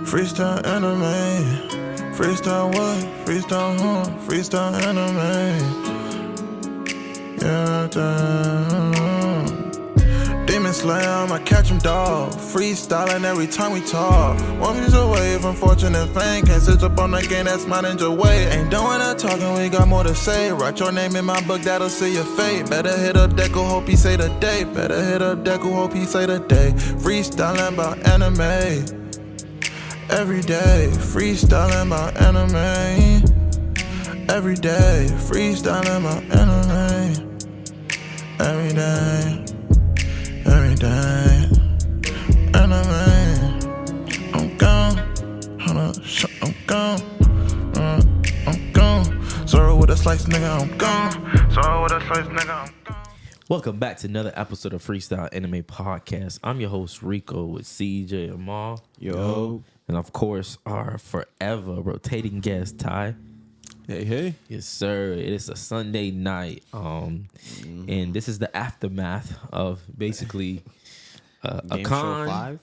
Freestyle anime. Freestyle what? Freestyle freestyle anime. Yeah, Demon Slayer, I'ma catch him, dog. Freestyling every time we talk. 1 piece away from fortune and fame. Can't switch up on that game, that's my ninja way. Ain't doing that talking, we got more to say. Write your name in my book, that'll seal your fate. Better hit up Deku, hope he say the day. Better hit up Deku, hope he say the day. Freestyling about anime. Every day, freestyling about anime. Every day, freestyling about anime. Every day, anime. I'm gone, I'm gone, I'm gone. Sorrow with a slice, nigga, I'm gone. Sorrow with a slice, nigga, I'm gone. Welcome back to another episode of Freestyle Anime Podcast. I'm your host Rico with CJ and Ma. Yo. And of course, our forever rotating guest, Ty. Hey. Yes, sir. It is a Sunday night. And this is the aftermath of basically a con.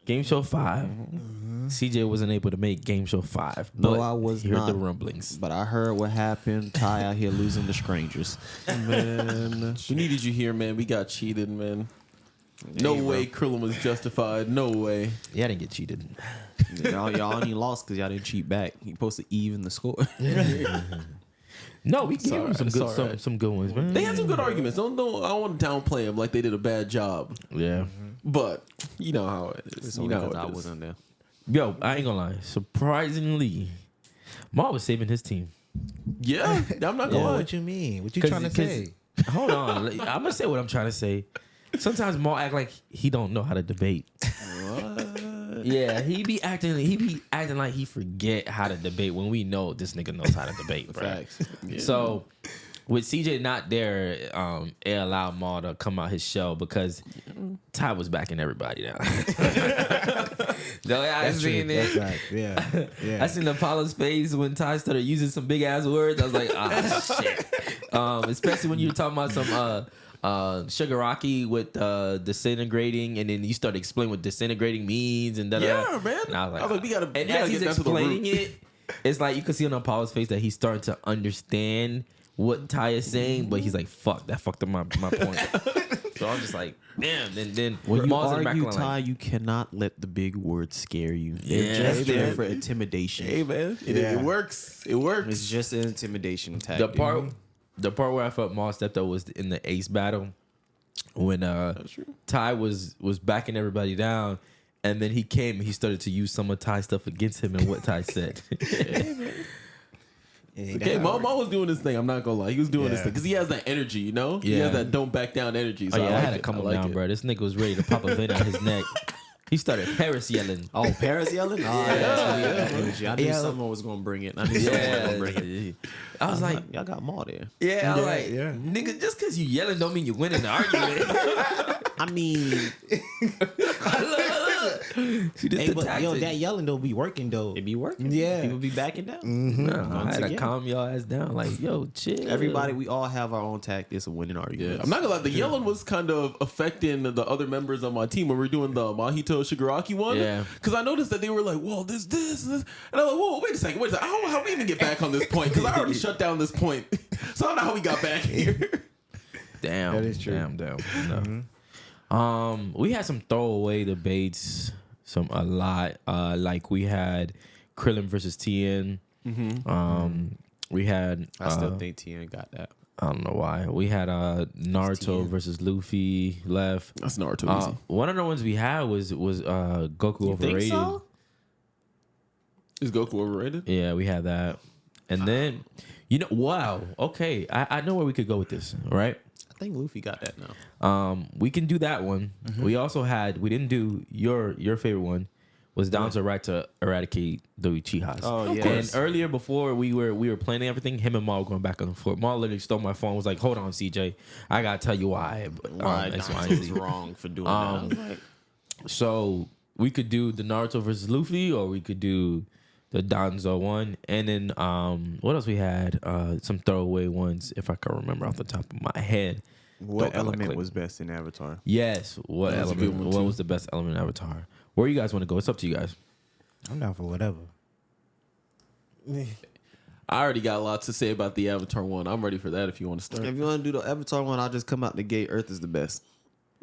Game Show 5. Mm-hmm. CJ wasn't able to make Game Show 5. No, I was not. not. The rumblings. But I heard what happened. Ty out here losing to strangers. Man, we needed you here, man. We got cheated, man. No way Krillin was justified. No way. Yeah, I didn't get cheated. Y'all only lost because y'all didn't cheat back. You supposed to even the score. No, we gave them some good ones, man. They had some good arguments. I don't want to downplay them like they did a bad job. Yeah. But you know how it is. You know how I it is. wasn't there. Yo, I ain't gonna lie. Surprisingly, Ma was saving his team. Yeah, I'm not gonna lie. What you mean? What you trying to say? Hold on. I'm gonna say what I'm trying to say. Sometimes Ma act like he don't know how to debate. What? Yeah, he be acting like he forget how to debate when we know this nigga knows how to debate, bro. Facts. Yeah. So with CJ not there, it allowed Ma to come out his shell because Ty was backing everybody down. No, I seen it. That's right. Yeah. I seen Apollo's face when Ty started using some big ass words. I was like, shit. Especially when you were talking about some Shigaraki with disintegrating, and then you started explaining what disintegrating means and Yeah, man. And I was like, we gotta. and as he's explaining it, it's like you can see on Apollo's face that he's starting to understand what Ty is saying, but he's like, "Fuck, that fucked up my point." So I'm just like, damn. Then When you Mars and argue, Macklin Ty, like, you cannot let the big words scare you. They're just man. there for intimidation. Hey, man, it works. It works. It's just an intimidation tactic. the part where I felt Mars stepped up was in the Ace battle when Ty was backing everybody down. And then he came and he started to use some of Ty's stuff against him and what Ty said. Okay, Ma was doing this thing. I'm not gonna lie, he was doing this thing because he has that energy, you know. He has that don't back down energy. So I had to come down, bro. This nigga was ready to pop a vein out his neck. He started Paris yelling. Oh, Paris yelling? I knew someone was gonna bring it. I was like, y'all got more there. Yeah, I was like, nigga, just because you yelling don't mean you're winning the argument. I mean, that yelling don't be working though. it be working. Yeah. People be backing down. I had to calm y'all ass down. Like, yo, chill. Everybody, we all have our own tactics of winning arguments. I'm not gonna lie, the yelling was kind of affecting the other members of my team when we were doing the Mahito Shigaraki one. Yeah. Because I noticed that they were like, "Whoa, this," and I was like, "Whoa, wait a second. How we even get back on this point? Because I already shut down this point, so I don't know how we got back here." Damn, that is true. Damn. No. We had some throwaway debates, a lot. Like we had Krillin versus Tien. We had. I still think Tien got that. I don't know why. We had Naruto versus Luffy left. That's Naruto easy. One of the ones we had was Goku overrated. Think so? Is Goku overrated? Yeah, we had that. And then, wow. Okay, I know where we could go with this, right? I think Luffy got that now. We can do that one. We also we didn't do your favorite one. Was down to right to eradicate the Uchihas. Oh yeah. And earlier before we were planning everything, him and Ma were going back on the floor. Ma literally stole my phone. Was like, "Hold on, CJ, I gotta tell you why." Naruto was wrong for doing that. So we could do the Naruto versus Luffy, or we could do the Danzo one, and then what else we had? Some throwaway ones, if I can remember off the top of my head. What Don't element click. was best in Avatar? Yes. What That was a good element? one, What too. was the best element in Avatar? Where you guys want to go? It's up to you guys. I'm down for whatever. I already got a lot to say about the Avatar one. I'm ready for that if you want to start. If you want to do the Avatar one, I'll just come out the gate. Earth is the best.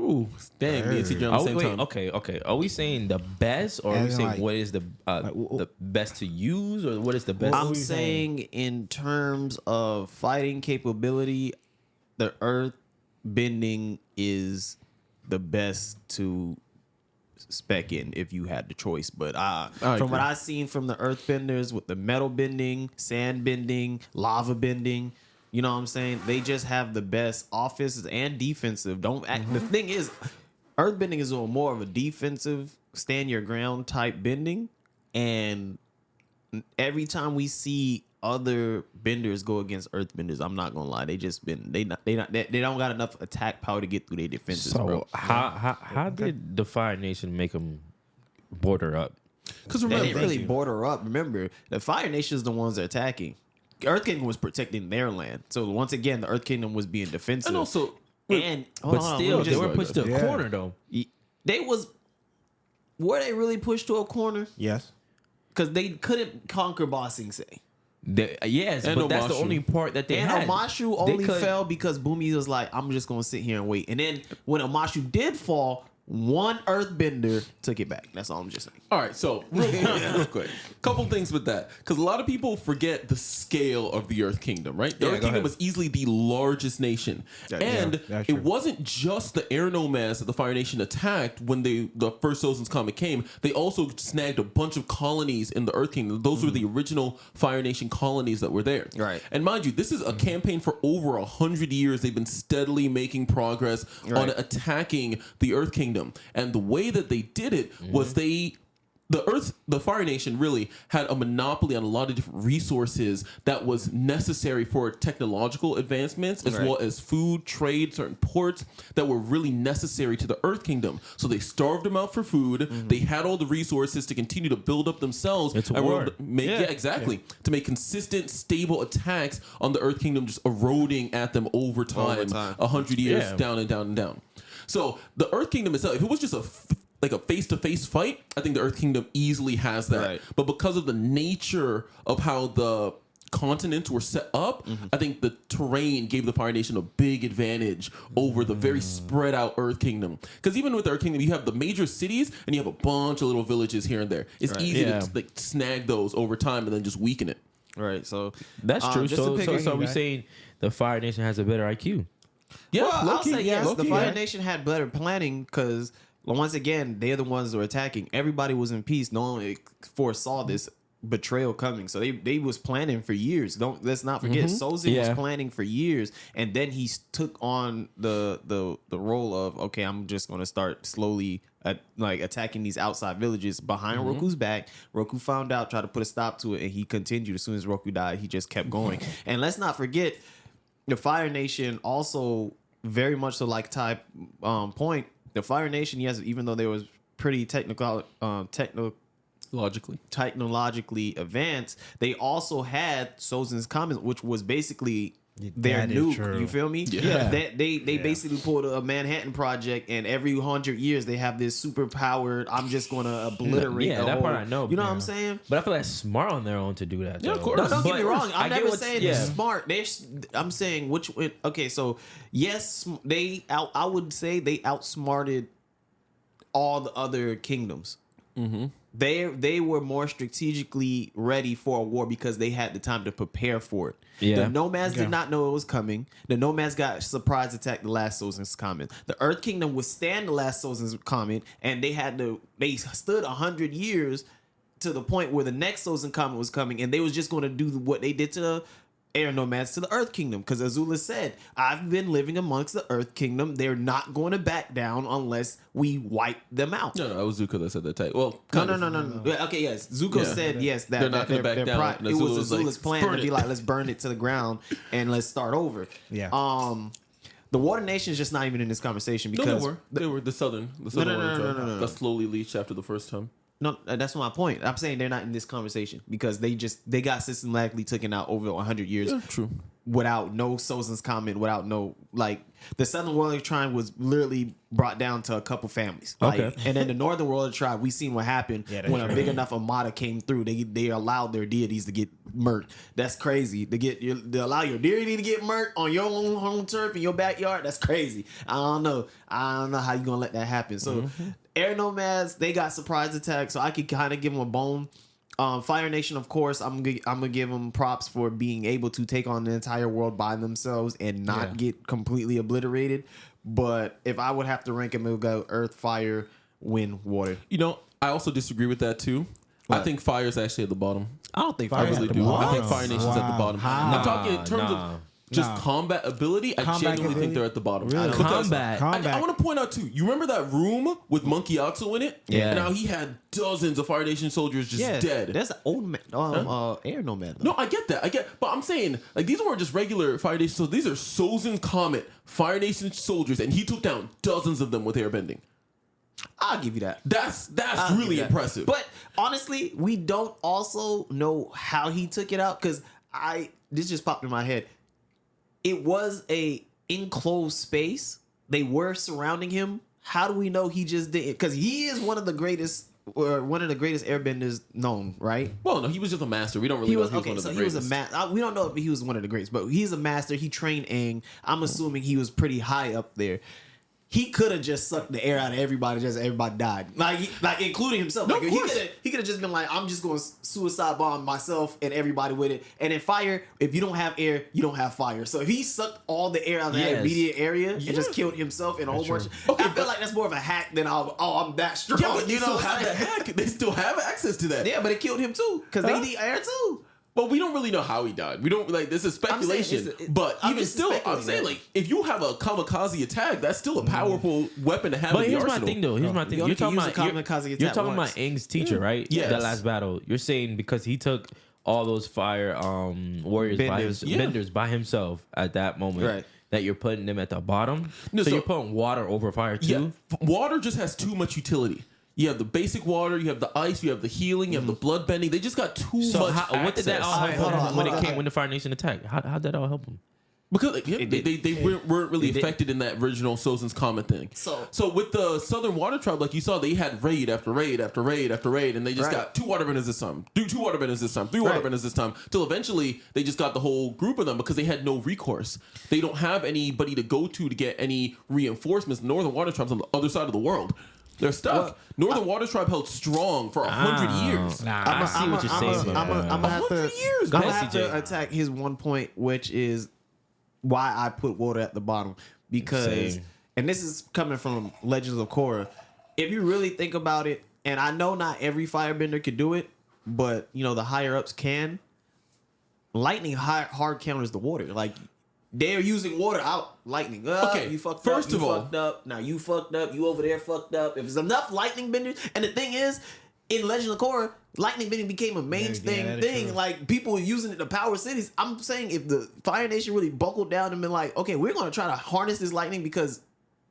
Ooh, dang, me and CJ on the same time. Okay. Are we saying the best, or are we As in, saying like- what is the best to use, or what is the best? I'm you saying in terms of fighting capability, the Earth bending is the best to spec in if you had the choice. But from agree. what I've seen from the Earth benders with the metal bending, sand bending, lava bending, you know what I'm saying? They just have the best offensive and defensive. The thing is, Earth bending is more of a defensive, stand your ground type bending, and every time we see other benders go against Earth benders, I'm not gonna lie, they don't got enough attack power to get through their defenses, bro. So how did the Fire Nation make them border up? Because They remember, didn't really border up. Remember, the Fire Nation is the ones that are attacking. Earth Kingdom was protecting their land. So once again, the Earth Kingdom was being defensive. and also, and But still, they were just, pushed to a Yeah. corner though. they were they really pushed to a corner? Yes. Because they couldn't conquer Ba Sing Se. Yes, And but that's the Omashu. only part that they And had. Omashu They only could- fell because Bumi was like, I'm just going to sit here and wait. And then when Omashu did fall, one earthbender took it back. That's all I'm just saying. all right, so real quick, couple things with that, because a lot of people forget the scale of the Earth Kingdom, right? The Yeah, Earth go Kingdom ahead. was easily the largest nation, and that's it true. wasn't just the air nomads that the Fire Nation attacked when the first Sozin's Comet came. They also snagged a bunch of colonies in the Earth Kingdom. Those were the original Fire Nation colonies that were there. Right. And mind you, this is a campaign for over 100 years. They've been steadily making progress on Right. attacking the Earth Kingdom, and the way that they did it was the Fire Nation really had a monopoly on a lot of different resources that was necessary for technological advancements, as Right. well as food, trade, certain ports that were really necessary to the Earth Kingdom. So they starved them out for food. They had all the resources to continue to build up themselves. It's a and were war. able to make, yeah, exactly. To make consistent, stable attacks on the Earth Kingdom, just eroding at them over time, time. 100 years Yeah. down and down and down. So the Earth Kingdom itself, if it was just like a face-to-face fight, I think the Earth Kingdom easily has that. Right. But because of the nature of how the continents were set up, I think the terrain gave the Fire Nation a big advantage over the very spread out Earth Kingdom. Because even with Earth Kingdom, you have the major cities and you have a bunch of little villages here and there. It's Right. easy Yeah. to like snag those over time and then just weaken it. Right. So That's true. just to So pick- are we saying the Fire Nation has a better IQ? Yeah, Well, I'll low-key, say yes. The low-key, Fire yeah. Nation had better planning because once again, they're the ones that were attacking. Everybody was in peace. No one foresaw this betrayal coming. So they was planning for years. Let's not forget Sozin Yeah. was planning for years, and then he took on the role of, okay, I'm just going to start slowly attacking these outside villages behind Roku's back. Roku found out, tried to put a stop to it, and he continued. As soon as Roku died, he just kept going. And let's not forget, the Fire Nation also very much so like type point. The Fire Nation, yes, even though they was pretty technologically advanced, they also had Sozin's Comet, which was basically their That is nuke. true. You feel me? Yeah. They basically pulled a Manhattan Project, and every 100 years they have this super powered, I'm just going to obliterate. Yeah, the that whole, part I know. You know what I'm Yeah. saying? But I feel that's smart on their own to do that. Yeah, of though. course. No, don't get me But wrong. I I'm get never what- saying yeah. they're smart. I'm saying okay, so yes, I would say they outsmarted all the other kingdoms. Mm-hmm. They were more strategically ready for a war because they had the time to prepare for it. Yeah. The Nomads did not know it was coming. The Nomads got surprise attacked the last Sozin's Comet. The Earth Kingdom withstand the last Sozin's Comet, and they stood 100 years to the point where the next Sozin Comet was coming, and they was just going to do what they did to the air nomads to the Earth Kingdom. Because Azula said, I've been living amongst the Earth Kingdom. They're not going to back down unless we wipe them out. No, that was Zuko that said that type. Well, No. kind of. Okay, yes. Zuko Yeah. said yes. That They're not gonna back down. And It was Azula's like, Azula's plan burn to be it. like, let's burn it to the ground and let's start over. Yeah. The Water Nation is just not even in this conversation No, because they were the southern no, one no. got slowly leached after the first time. no, that's my point. I'm saying they're not in this conversation because they got systematically taken out over 100 years. Yeah, true. without no Sozin's comment, without no like the Southern Warrior Tribe was literally brought down to a couple families. Like, Okay. and then the Northern Warrior Tribe, we seen what happened when a big enough armada came through. They allowed their deities to get murked. That's crazy. To allow your deity to get murked on your own home turf in your backyard. That's crazy. I don't know how you gonna let that happen. So Air Nomads, they got surprise attacks, so I could kind of give them a bone. Fire Nation, of course, I'm gonna give them props for being able to take on the entire world by themselves and not get completely obliterated. But if I would have to rank them, it would go Earth, Fire, Wind, Water. You know, I also disagree with that too. I think Fire's actually at the bottom. I don't think I Fire's really at the do. bottom. I think Fire Nation's at the bottom. I'm talking in terms of just combat ability. I Combat genuinely think ability? they're at the bottom. Really? Because Combat. I want to point out too. You remember that room with Monkey Atsu in it? Yeah. And how he had dozens of Fire Nation soldiers just dead. That's an old man, Air Nomad. Though. No, I get that. But I'm saying, like, these weren't just regular Fire Nation soldiers. These are Sozin Comet Fire Nation soldiers, and he took down dozens of them with airbending. I'll give you that. That's I'll give really you that. impressive. But honestly, we don't also know how he took it out because this just popped in my head. It was a enclosed space. They were surrounding him. How do we know he just did it? Because he is one of the greatest airbenders known, right? Well, no, he was just a master. We don't really know if he was one of the he was greatest. a master. We don't know if he was one of the greatest, but he's a master. He trained Aang. I'm assuming he was pretty high up there. He could have just sucked the air out of everybody, just everybody died, like including himself. No, Like of course. he could have just been like, I'm just going to suicide bomb myself and everybody with it. And in fire, if you don't have air, you don't have fire. So if he sucked all the air out of that Yes. immediate area and just killed himself and a whole bunch. Okay, I feel like that's more of a hack than I'm that strong. Yeah, but they you know still what I'm have that saying? hack. They still have access to that. Yeah, but it killed him too because Huh? they need air too. But we don't really know how he died. We don't like this is speculation. But I'm even just still, I'm speculating. saying like if you have a kamikaze attack, that's still a powerful weapon to have But in the here's my arsenal. thing though. Here's my thing. You only You're talking can use about a kamikaze you're attack talking once. about Aang's teacher, right? Yes. That last battle. You're saying because he took all those fire warriors benders by himself at that moment. Right. That you're putting them at the bottom. No, so so- you're putting water over fire too. Yeah, water just has too much utility. You have the basic water, you have the ice, you have the healing, you have the blood bending. They just got too So much access. what did that all help hold him on, when hold it on. came when the Fire Nation attacked? How did that all help him? Because like, they weren't really It did. affected in that original Sozin's Comet thing. So- with the Southern Water Tribe, like you saw, they had raid after raid after raid after raid, and they just Right. got 2 waterbenders this time, 2 waterbenders this time, 3 Right. waterbenders this time, till eventually they just got the whole group of them because they had no recourse. They don't have anybody to go to get any reinforcements. Northern Water Tribe's on the other side of the world. They're stuck. Well, Northern Water Tribe held strong for 100 years. Nah, I see what you're saying. I'm gonna have 100 to. years, I'm man. gonna have to attack his one point, which is why I put water at the bottom. Because, Same. and this is coming from Legends of Korra. If you really think about it, and I know not every firebender could do it, but you know the higher ups can. Lightning hard counters the water. Like they're using water out lightning. Okay, You fucked first up. of You all- fucked up. Now you fucked up. You over there fucked up. If there's enough lightning benders, and the thing is, in Legend of Korra, lightning bending became a mainstay that is thing. true. Like people were using it to power cities. I'm saying if the Fire Nation really buckled down and been like, okay, we're gonna try to harness this lightning because.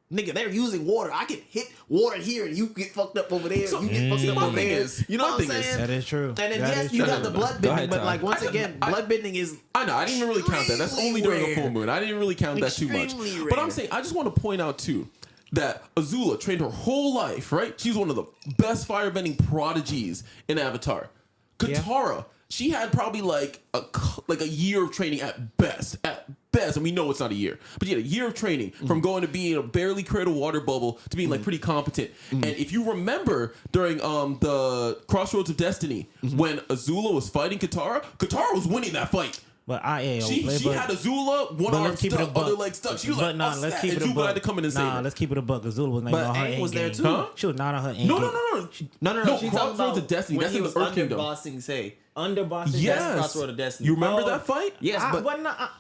Nigga, they're using water. I can hit water here and you get fucked up over there. So, You get fucked see, up my over thing there. is- You know my what I'm thing is- saying? That is true. And then That yes, is you true. got the blood Go bending, ahead, but Ty. like once again, blood bending is I know. I didn't even really count that. That's only during a full Extremely moon. I didn't really count that too much. Extremely But I'm rare. saying, I just want to point out too that Azula trained her whole life. Right? She's one of the best firebending prodigies in Avatar. Katara, she had probably like a year of training at best. At best, and we know it's not a year, but yeah, a year of training from going to being a barely create a water bubble to being like pretty competent. And if you remember during the Crossroads of Destiny when Azula was fighting Katara was winning that fight. But She had Azula, one arm stuck, other leg stuck. She was like, nah, oh, let's snap. keep And it a Zuko buck. had to come in and save her. Let's keep it a buck. Azula was not But on her Aang end was there game. too. Huh? She was not on her end No, game. no, no, no. No. Crossroads She's talking about of Destiny. when That's he in was the Earth under Kingdom. bossing Say. Under boss. Yes. Crossroad of Destiny. You remember Oh. that fight? Yes, but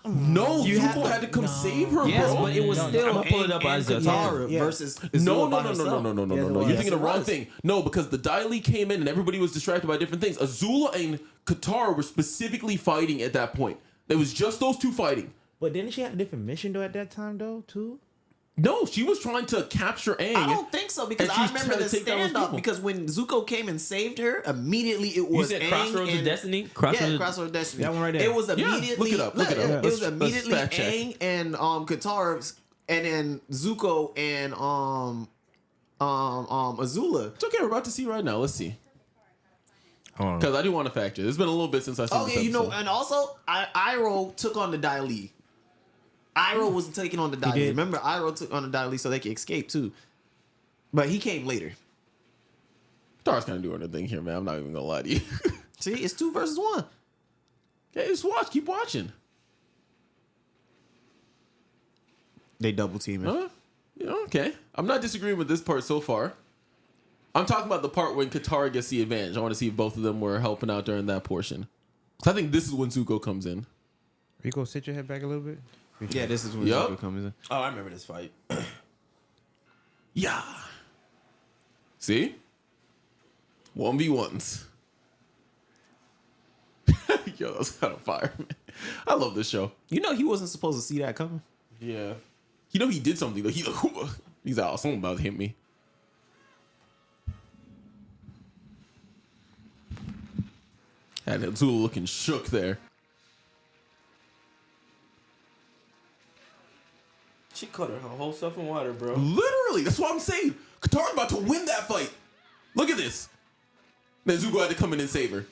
No, You Zuko had had to come save her, yes, bro. but it was No, still I'ma pull it up Aang as and you're Katara talking. Yeah. versus No, Azula no, by no, herself. no, no, no, no, Yes, no, it no. was. You're Yes, thinking it the wrong was. thing. No, because the Dai Li came in and everybody was distracted by different things. Azula and Katara were specifically fighting at that point. It was just those two fighting. But didn't she have a different mission though at that time though too? No, she was trying to capture Aang. I don't think so because And I she's remember trying the to take down those standoff people. because when Zuko came and saved her, immediately it You was said Aang Crossroads and, of Destiny? Yeah, Crossroads Crossroads of Destiny. That one right there. It was Yeah, immediately look it up. It was Let's immediately fact check. Aang and Katara and then Zuko and Azula. It's okay. We're about to see right now. Let's see. Hold on. Because I do want to fact it. It's been a little bit since I've seen Oh this yeah, you know, episode. and also Iroh took on the Dai Li. Iroh was taking on the Dai Li. did. Remember, Iroh took on the Dai Li so they could escape too. But he came later. Katara's kind of doing her thing here, man. I'm not even going to lie to you. See, it's 2 versus 1. Okay, just watch. Keep watching. They double teaming. Huh? Yeah, okay. I'm not disagreeing with this part so far. I'm talking about the part when Katara gets the advantage. I want to see if both of them were helping out during that portion. 'Cause I think this is when Zuko comes in. Rico, sit your head back a little bit. Yeah, this is when Yup. Zuko comes in. Oh, I remember this fight. Yeah. See? 1v1s. Yo, that's kind of fire, man. I love this show. You know he wasn't supposed to see that coming. Yeah. You know he did something though. He's out. Someone about to hit me. And Azula looking shook there. She cut her whole self in water, bro. Literally, that's what I'm saying. Katara's about to win that fight. Look at this. Then Zuko had to come in and save her.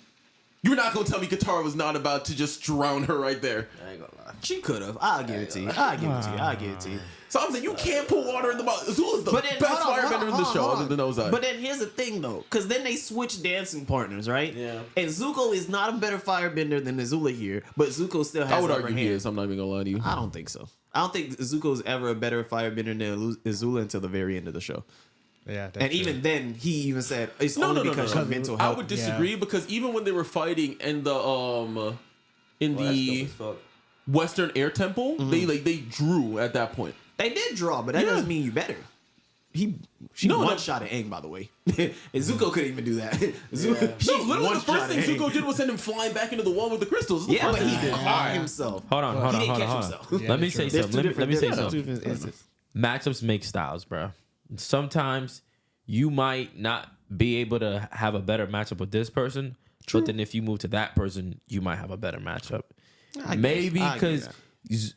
You're not gonna tell me Katara was not about to just drown her right there. I ain't gonna lie. She could have. I'll give it to you. I'll give it to you. I'll give it to you. So I'm saying you can't put water in the mouth. Azula's the But then, best hold on, firebender in the hold on, show, hold other on. than Ozai. But then here's the thing, though, because then they switch dancing partners, right? Yeah. And Zuko is not a better firebender than Azula here, but Zuko still has I would upper argue hand. he is. I'm not even gonna lie to you. I don't think so. I don't think Zuko's ever a better firebender than Azula until the very end of the show. Yeah, that's And even then, he even said it's only because of mental I health. would disagree because even when they were fighting in the Western Air Temple, they drew at that point. They did draw, but that Yeah. doesn't mean you better. She No, one no. shot at Aang, by the way. And Zuko couldn't even do that. Zuko, she No, literally the one-shot first thing at Aang. Zuko did was send him flying back into the wall with the crystals. That's the Yeah, first but thing he did. caught himself. Hold on, hold He on, didn't hold on, catch hold on. himself. Yeah, Let me that's say true. something. Let me say there's two something. different instances. Matchups make styles, bro. Sometimes you might not be able to have a better matchup with this person, but then if you move to that person, you might have a better matchup. Maybe I get because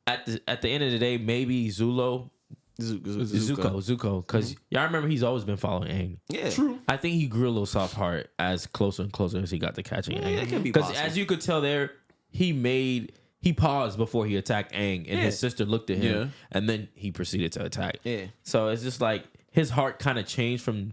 at the end of the day, maybe Zuko, because y'all remember he's always been following Aang. Yeah, True. I think he grew a little soft heart as closer and closer as he got to catching Aang. that can be Because possible. as you could tell there, he paused before he attacked Aang, and his sister looked at him, Yeah. and then he proceeded to attack. Yeah. So it's just like his heart kind of changed from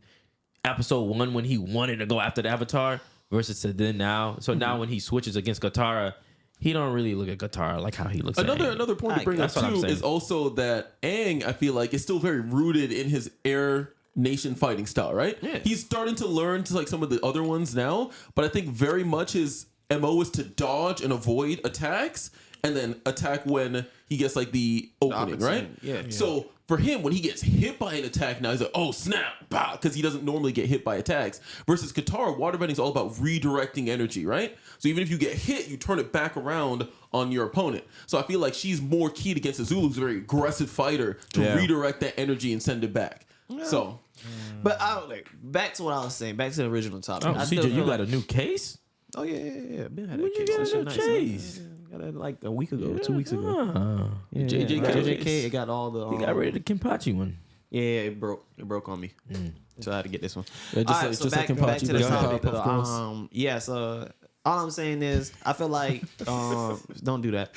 episode 1 when he wanted to go after the Avatar versus to then now. So now when he switches against Katara, he don't really look at Katara like how he looks at Aang. Another point to bring up That's what I'm too saying. is also that Aang, I feel like, is still very rooted in his Air Nation fighting style, right? Yeah. He's starting to learn to like some of the other ones now, but I think very much his MO is to dodge and avoid attacks and then attack when he gets like the opening, right? Yeah. So for him, when he gets hit by an attack now, he's like, oh, snap, because he doesn't normally get hit by attacks. Versus Katara, waterbending is all about redirecting energy, right? So even if you get hit, you turn it back around on your opponent. So I feel like she's more keyed against Azula, who's a very aggressive fighter, to redirect that energy and send it back. So, But back to what I was saying. Back to the original topic. Oh, I still CJ, you feel got like- a new case? Oh yeah. Ben had When a you case. get That a shit new nice, case? man. Got it like a week ago, 2 weeks ago. Ah, Yeah, JJK. JJK. It got all the. you got rid of the Kenpachi one. Yeah, it broke. It broke on me. So I had to get this one. Yeah, just All like- right, so just like back Kenpachi, to the but it's not topic. Powerpuff Girls. Yes. All I'm saying is, I feel like don't do that.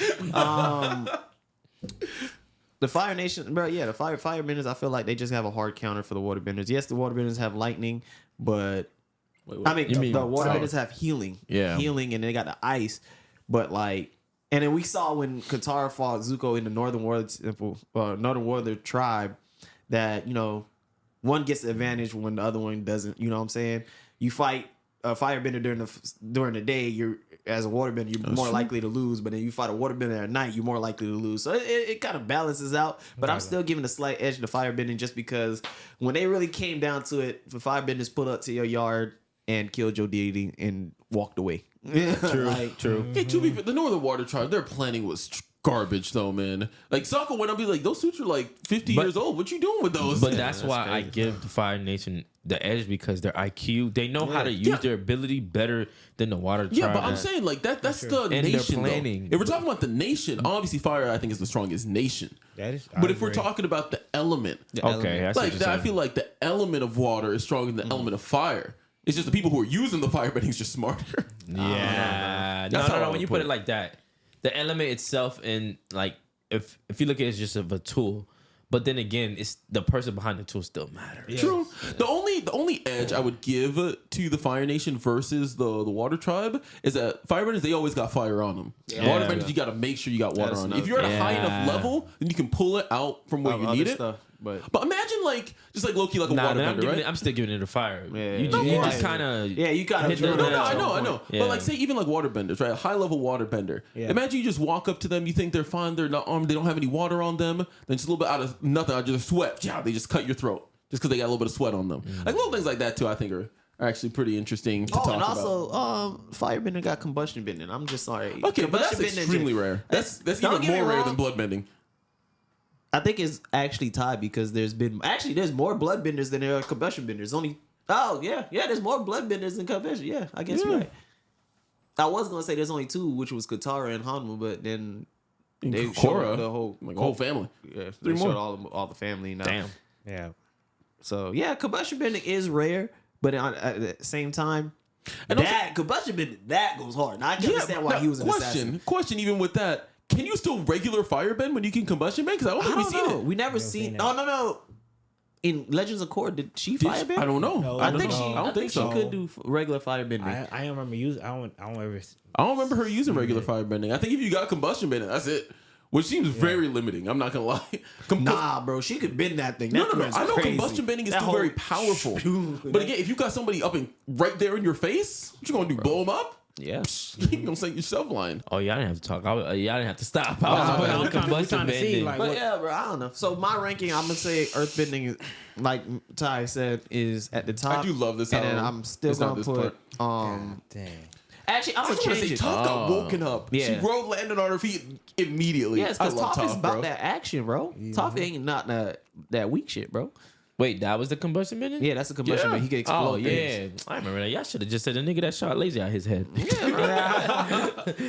The Fire Nation, bro. Yeah, the Firebenders. I feel like they just have a hard counter for the Waterbenders. Yes, the Waterbenders have lightning, but I mean, You mean the Waterbenders have healing. Yeah. healing, and they got the ice. But like, and then we saw when Katara fought Zuko in the Northern Warrior tribe, that one gets the advantage when the other one doesn't. You know what I'm saying? You fight a firebender during the day, you're as a waterbender, you're more likely to lose. But then you fight a waterbender at night, you're more likely to lose. So it kind of balances out. But I'm still giving a slight edge to firebending just because when they really came down to it, the firebenders pulled up to your yard and killed your deity and walked away. True. Hey, to be fair, the Northern Water Tribe, their planning was garbage though, man. Like Zuko went up, be like, those suits are like 50 years old. What you doing with those? But that's why I give the Fire Nation the edge because their IQ, they know how to use their ability better than the Water Tribe. Yeah, but I'm saying like that's the And their nation. planning. Though. If we're talking about the nation, obviously Fire I think is the strongest nation. That is, But if we're talking about the element, Okay, that's like that, I feel like the element of water is stronger than the element of fire. It's just the people who are using the firebending is just smarter. Yeah, That's how I no. would When you put put it. it like that, the element itself, and like if you look at it as just of a tool, but then again, it's the person behind the tool still matters. True. The only edge I would give to the Fire Nation versus the Water Tribe is that firebenders, they always got fire on them. Waterbenders, you got to make sure you got water That's on. If you're at a high enough level, then you can pull it out from where you need it. Stuff, but Imagine like just like Loki, like a Nah, man, waterbender, right? I'm still giving it a fire. Yeah. You, No, you yeah. just kind of you kind of No, I know. Yeah. But like, say even like waterbenders, right? A high level waterbender. Yeah. Imagine you just walk up to them, you think they're fine, they're not armed, they don't have any water on them. Then just a little bit out of nothing, out of just sweat, yeah, they just cut your throat just because they got a little bit of sweat on them. Like little things like that too, I think are actually pretty interesting to talk and about. also, firebending got combustion bending. I'm just sorry. Okay, but that's Combustion bending extremely just- rare. That's don't even get me more rare wrong. than bloodbending. I think it's actually tied because there's more bloodbenders than there are combustion benders. There's more bloodbenders than combustion. Yeah, I guess you're right. I was gonna say there's only two, which was Katara and Hanma, but then they Korra, showed the whole family. Yeah, Three they more. showed all the family now. damn. Yeah. So yeah, combustion bending is rare, but at the same time, And also- that combustion bending that goes hard. Now I can understand why he was an assassin. Question, even with that, can you still regular firebend when you can combustion bend? Because I don't think I we've don't seen know. it. We never seen. seen Oh no. In Legends of Korra, did she firebend? I don't know. No, I don't think know. she. I don't think she so. could do regular firebending. I don't remember using. I don't ever. I don't remember her using regular firebending. I think if you got combustion bending, that's it. Which seems very limiting. I'm not gonna lie. Nah, bro, she could bend that thing. No. That thing's I know crazy. combustion bending is That still whole- very powerful. But again, if you got somebody up and right there in your face, what you gonna do? Blow them up? Yeah. You gonna say yourself lying? Oh, y'all didn't have to talk. Y'all didn't have to stop. I was putting on we combustion trying to see, bending. like, But what- yeah, bro, I don't know. So my ranking, I'm gonna say earthbending, is, like Ty said, is at the top. I do love this and how then I'm still it's not gonna this put. Dang. Actually, I'm I gonna was gonna change say it. Toph got woken up. Yeah. She landed on her feet immediately. Yes, I because love Toph is about bro. that action, bro. Toph ain't not that weak shit, bro. Wait, that was the combustion bending? Yeah, that's a combustion. Yeah. Man. He can explode. Oh things. yeah, I remember that. Y'all should have just said the nigga that shot laser out his head.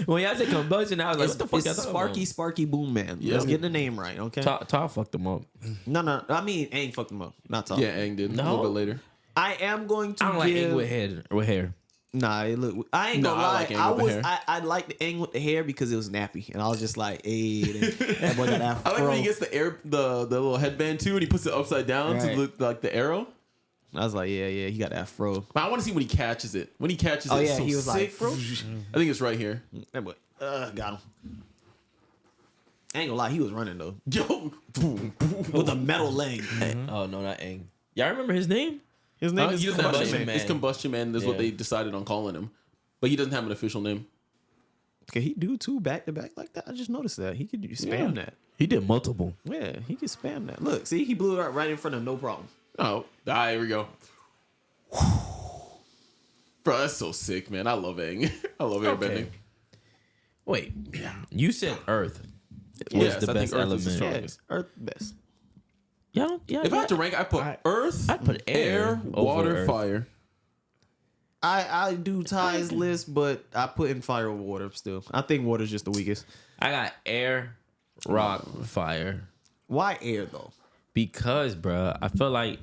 When y'all said combustion, I was like, It's, what the fuck? it's y'all talking Sparky Boom Man. Yeah. Let's get the name right, okay? about? Todd fucked him up. No. I mean, Aang fucked him up. Not Toph. Yeah, Aang did a No. little bit later. I am going to I don't like give. Aang with hair. Nah, look. I ain't No, gonna I lie. like Aang I with the was. hair. I liked the Aang with the hair because it was nappy, and I was just like, hey, that boy got that I like fro. when he gets the little headband too, and he puts it upside down to Right. look like the arrow. I was like, yeah, he got that fro. But I want to see when he catches it. When he catches Oh it, yeah, it's so he was sick, like, bro. I think it's right here. that boy, got him. I ain't gonna lie, he was running though Yo, boom, boom. with a metal leg. Oh no, not Aang. Y'all remember his name? His He doesn't have a Combustion name. Man. It's Combustion Man. That's what Yeah. they decided on calling him. But he doesn't have an official name. Can he do two back to back like that? I just noticed that he could spam that. He did multiple. Yeah, he could spam that. Look, see, he blew it out right in front of no problem. Oh, here we go. Bro, that's so sick, man. I love Aang. I love airbending. Wait, you said Earth was Yes, the I think best Earth is the element. strongest. Yeah, Earth best. Yeah. If I had to rank, I put Earth, I'd put air over water, Earth. fire. I do Ty's list, but I put in fire over water still. I think water's just the weakest. I got air, rock, fire. Why air though? Because, bruh, I feel like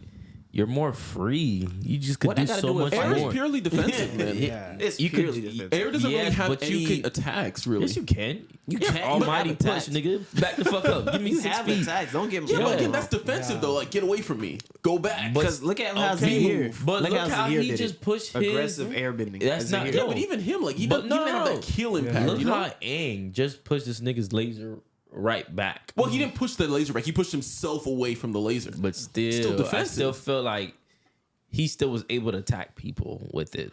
you're more free. You just could What do I gotta so do with much Air more. is purely defensive, man. Yeah. It's You purely could- defensive. Air doesn't really Yes, have but you any can- attacks, really. Yes, you can. You can. can. You Almighty have push, attacks. nigga. Back the fuck up. Give me You 6 have feet. attacks. Don't get me Yeah, but wrong. again, that's defensive though. Like, get away from me. Go back. Because look at how Okay, Zahir. but look how Zahir he did just it. pushed his aggressive airbending. That's not- Zahir. yeah, but even him, like, he But doesn't even have no. that kill impact. Look You know? how Aang just pushed this nigga's laser right back. Well, he didn't push the laser back. He pushed himself away from the laser. But still, I defensive. still feel like he still was able to attack people with it.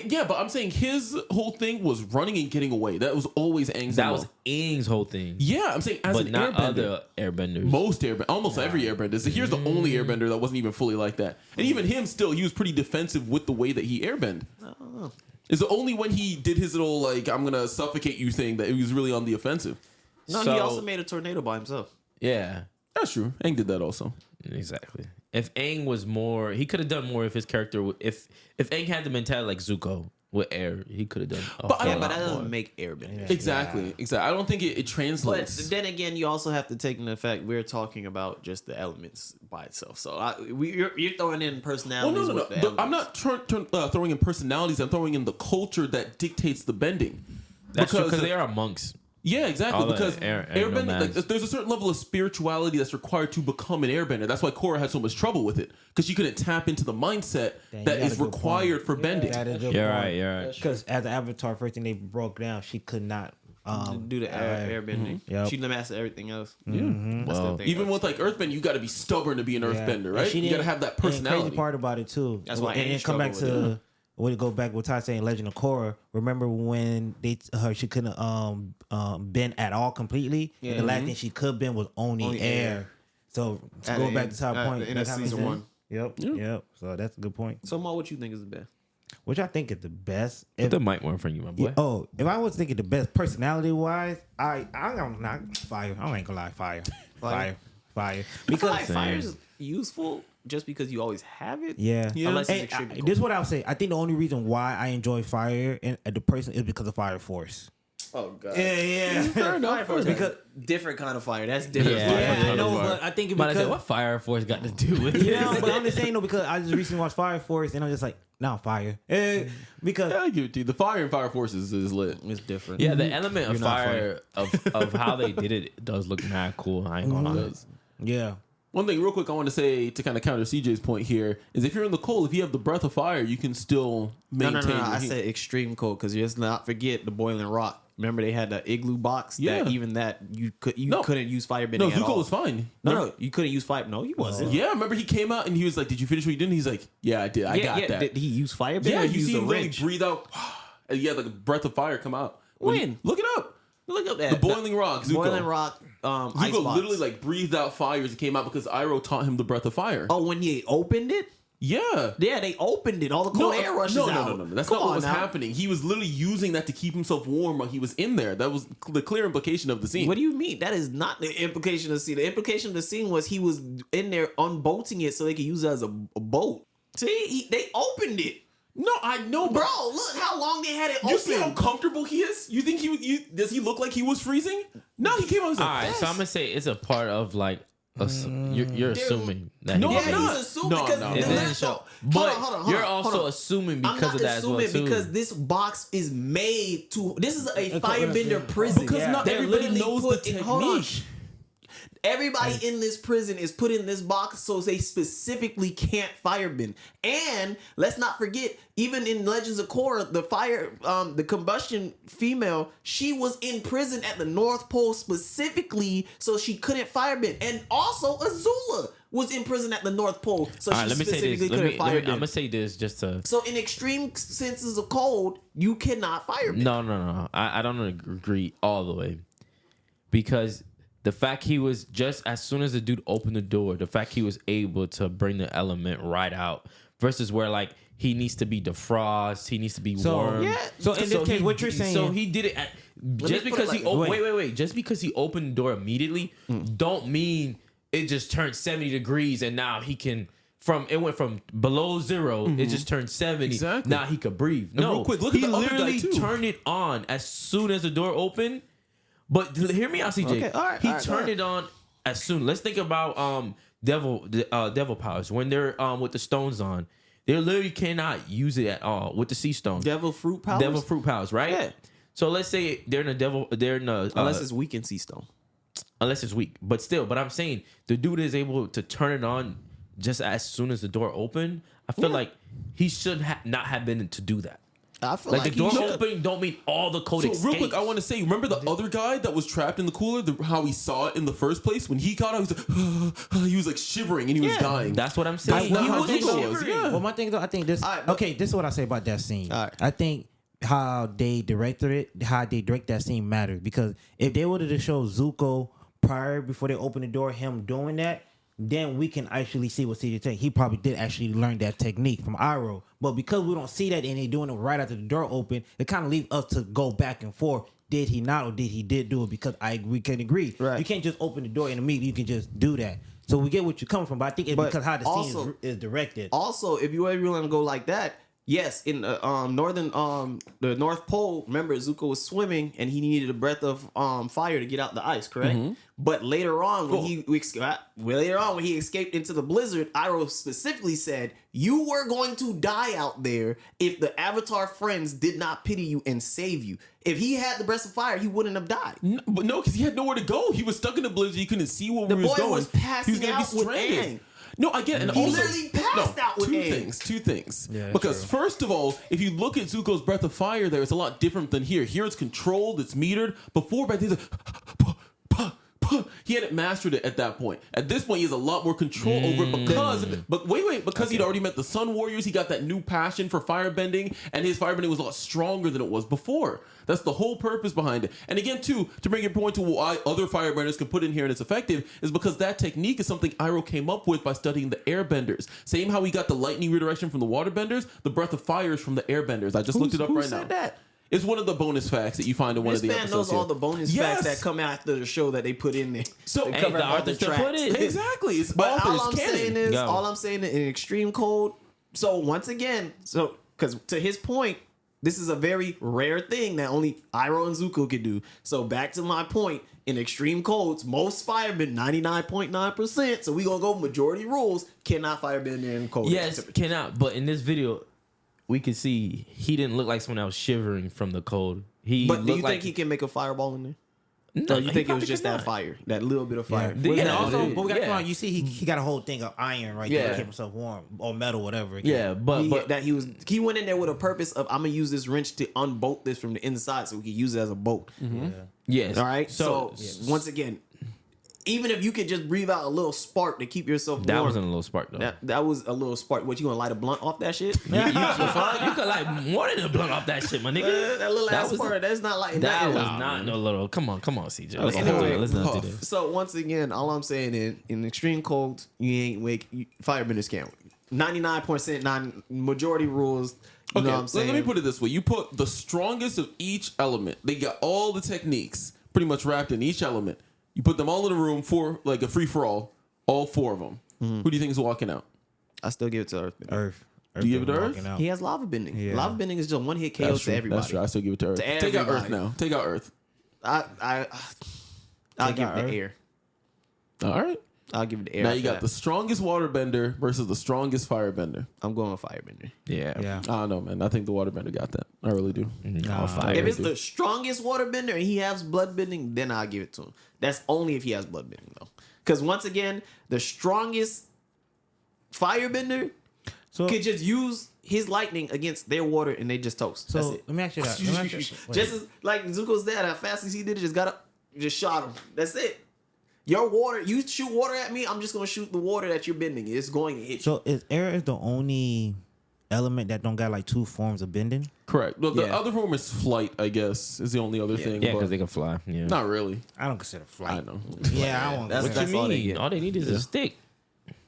Yeah, but I'm saying his whole thing was running and getting away. That was always Aang's That MO. was Aang's whole thing. Yeah, I'm saying as But an not airbender. other airbenders. Most airbender, almost every airbender. So here's the only airbender that wasn't even fully like that. And even him still, he was pretty defensive with the way that he airbend. It's the only when he did his little, like, I'm going to suffocate you thing that he was really on the offensive. No, So- he also made a tornado by himself. Yeah, That's true. Aang did that also. exactly. If Aang was more, he could have done more if his character. If Aang had the mentality like Zuko with air, he could have done. But I Yeah, don't- but that doesn't make airbenders. Exactly. I don't think it But translates. then again, you also have to take into effect we're talking about just the elements by itself. So you're throwing in Well, personalities. no. With the I'm not throwing in personalities. I'm throwing in the culture that dictates the bending. That's true because they are monks. Yeah, exactly. All the Because air airbending, nomads. like, there's a certain level of spirituality that's required to become an airbender. That's why Korra had so much trouble with it because she couldn't tap into the mindset Dang, that you got is a good required point. for bending. That is a good You're point. right. You're right. Because as an Avatar, first thing they broke down, she could not do the airbending. Yep. She mastered everything else. Well, Even with like earthbender, you got to be stubborn to be an earthbender, And right? she You got to didn't- have that and the personality. crazy part about it too. That's why and Aang come back struggled with to when it go back with Ty saying Legend of Korra. Remember when she couldn't bend at all completely. Yeah. And the last thing she could bend was only Only air. air. So to At go the back end- to Ty's at point, the end that's of how it season makes 1. sense. Yep. So that's a good point. So, Ma, what you think is the best? Which I think is the best. put the mic more in front of you, my boy. Oh, if I was thinking the best personality wise, I'm gonna not fire. I ain't gonna lie, fire. I feel Because like fire is useful just because you always have it. yeah, Unless it's And extremely cold. this is what I'll say. I think the only reason why I enjoy fire and the person is because of Fire Force. Oh god. Yeah. Fair enough. Because different kind of fire. That's different. Yeah. fire. Yeah, I know, Fire. but I think But I because said, what Fire Force got to do with it? yeah, but I'm just saying though because I just recently watched Fire Force and I'm just like, nah, fire. Because Yeah, I give it to you. The Fire and Fire Forces is lit. It's different. Yeah, the element of You're not fire of how they did it does look mad cool. I ain't gonna lie. yeah. One thing, real quick, I want to say to kind of counter CJ's point here is if you're in the cold, if you have the breath of fire, you can still No, maintain. your I heat. said extreme cold because let's not forget the boiling rock. Remember they had the igloo box Yeah. that even that you No. couldn't use firebending No, at Zuko all. was fine. No, you couldn't use fire. No, you wasn't. Yeah, remember he came out and he was like, "Did you finish what you did?" And he's like, "Yeah, I did. I got that." Did he use firebending? Yeah, or you use see the him literally wrench? breathe out. And he had like a breath of fire come out. When? Look it up. Look up that The boiling rock. Zuko. boiling rock. Ice Zuko box. literally like breathed out fire as it came out because Iroh taught him the breath of fire. Oh, when he opened it. Yeah. Yeah, they opened it. All the cold air rushes no, out. no. That's Come not what on was now. happening. He was literally using that to keep himself warm while he was in there. That was the clear implication of the scene. What do you mean? That is not the implication of the scene. The implication of the scene was he was in there unbolting it so they could use it as a boat. See, they opened it. No, I know, Bro, look how long they had it open. You see how comfortable he is? You think does he look like he was freezing? No, he came out. He's All like, right, so I'm gonna say it's a part of like you're assuming that No, he I'm was not. He's assuming No, because no, It no. didn't show, but you're also assuming I'm because not of that as well assuming too. because this box is made to. This is a firebender prison. Because not They're everybody literally knows put the in- hold on. technique. Everybody in this prison is put in this box so they specifically can't firebend. And let's not forget, even in Legends of Korra, the combustion female, she was in prison at the North Pole specifically so she couldn't firebend. And also Azula was in prison at the North Pole so All she right, let me say specifically this. couldn't I'm firebend. gonna say this just to. So in extreme senses of cold, you cannot firebend. No. I don't agree all the way because the fact he was just as soon as the dude opened the door, the fact he was able to bring the element right out versus where like he needs to be defrost, he needs to be warm. yeah. So in this case, what you're saying? So he did it just put it because like- he wait. Just because he opened the door immediately, don't mean it just turned 70 degrees and now he can. It went from below 0, it just turned 70. Exactly. Now he could breathe. No, real quick, look at he the other guy, literally too. turned it on as soon as the door opened. But hear me out, CJ. Okay, all right, he all right, turned go it on as soon. Let's think about devil powers when they're with the stones on. They literally cannot use it at all with the sea stone. Devil fruit powers? Devil fruit powers, right? Yeah. So let's say they're in a devil. They're in a Unless it's weak in sea stone. unless it's weak. But still, but I'm saying the dude is able to turn it on just as soon as the door opened. I feel like he should not have been to do that. I feel Like like the door he should. opening don't mean all the code So escapes. real quick, I want to say, remember the other guy that was trapped in the cooler? How he saw it in the first place when he got out, he was like shivering and he was dying. That's what I'm saying. not He how wasn't Zuko was, shivering. yeah. Well, my thing though, I think this. All right, but- okay, this is what I say about that scene. All right. I think how they directed it, how they direct that scene matters because if they would have show Zuko prior before they open the door, him doing that, then we can actually see what CJ take. He probably did actually learn that technique from Iroh, but because we don't see that and they doing it right after the door open, it kind of leaves us to go back and forth. did he not, or did he did do it? Because we can agree. Right. You can't just open the door and immediately you can just do that. So we get what you're coming from, but I think it's But because how the also- scene is directed. Also, if you ever want to go like that, yes, in the the North Pole, remember Zuko was swimming and he needed a breath of fire to get out the ice, correct? But later on, when he escaped into the blizzard, Iroh specifically said, "You were going to die out there if the Avatar friends did not pity you and save you. If he had the breath of fire, he wouldn't have died." But no, because he had nowhere to go. He was stuck in the blizzard. He couldn't see where The we was boy going. was passing he was gonna out with Aang. No, I get it. And He also, literally passed out with Aang. Two things. Yeah, because true. first of all, if you look at Zuko's breath of fire, there it's a lot different than here. Here it's controlled, it's metered. Before back then, he hadn't mastered it at that point. At this point, he has a lot more control over it because he'd already met the Sun Warriors. He got that new passion for firebending, and his firebending was a lot stronger than it was before. That's the whole purpose behind it. And again, too, to bring your point to why other firebenders can put in here and it's effective is because that technique is something Iroh came up with by studying the airbenders. Same how he got the lightning redirection from the waterbenders, the breath of fire is from the airbenders. I just looked it up right now. Who said that? It's one of the bonus facts that you find in one This of the man episodes. knows all here. the bonus Yes! facts that come after the show that they put in there. So- They Hey, cover the all authors that put it. Exactly. It's But authors, all I'm canon. saying is, Go. all I'm saying in extreme cold. So once again, because to his point, this is a very rare thing that only Iroh and Zuko could do. So back to my point, in extreme colds, most firemen, 99.9%. So we gonna go majority rules, cannot firebend in cold. Yes, temperature. cannot. But in this video, we could see he didn't look like someone that was shivering from the cold. He But do you looked like think he can make a fireball in there? No, Or you he think it probably was just could that not. fire, that little bit of fire? Yeah. And Yeah, also, dude, but we got to yeah. come on. You see, he got a whole thing of iron right there Yeah. to keep himself warm, or metal, whatever. Yeah, but He went in there with a purpose of I'm gonna use this wrench to unbolt this from the inside so we can use it as a bolt. yes. All right. So, Once again, even if you could just breathe out a little spark to keep yourself that warm, wasn't a little spark though. that was a little spark. What, you gonna light a blunt off that shit? you could like more than a blunt off that shit, my nigga. That little That ass was- spark. That's not lighting That nothing was up. not no little. Come on, CJ. Let's Anyway, not do this. So once again, all I'm saying is, in extreme cold, you ain't firebenders can't. 99.9 majority rules. You know what I'm saying? Let me put it this way. You put the strongest of each element. They got all the techniques pretty much wrapped in each element. You put them all in a room for like a free-for-all, all four of them. Who do you think is walking out? I still give it to Earth. Earth. Do you give it to walking Earth? out. He has lava bending. Yeah. Lava bending is just one hit KO to everybody. That's true. I still give it to Earth. To Take out Earth everybody. now. Take out Earth. I'll give out it Earth? the air. All right. I'll give it the air. Now you after got that. the strongest waterbender versus the strongest firebender. I'm going with firebender. Yeah. Yeah. I don't know, man. I think the waterbender got that. I really do. No, fire. If it's the strongest waterbender and he has blood bending, then I'll give it to him. That's only if he has blood bending, though. Because once again, the strongest firebender So, could just use his lightning against their water and they just toast. That's so it. let me ask you that. Let me ask you- wait. Just as like Zuko's dad, how fast as he did it, just got up, just shot him. That's it. Your water, you shoot water at me, I'm just gonna shoot the water that you're bending. It's going to hit you. So is air is the only element that don't got like two forms of bending? Correct. The Yeah. other form is flight, I guess, is the only other thing. Yeah, but because they can fly. Yeah. not really. I don't consider flight. I know. Yeah, I won't. That's- What that's you all they mean? get. All they need is a stick.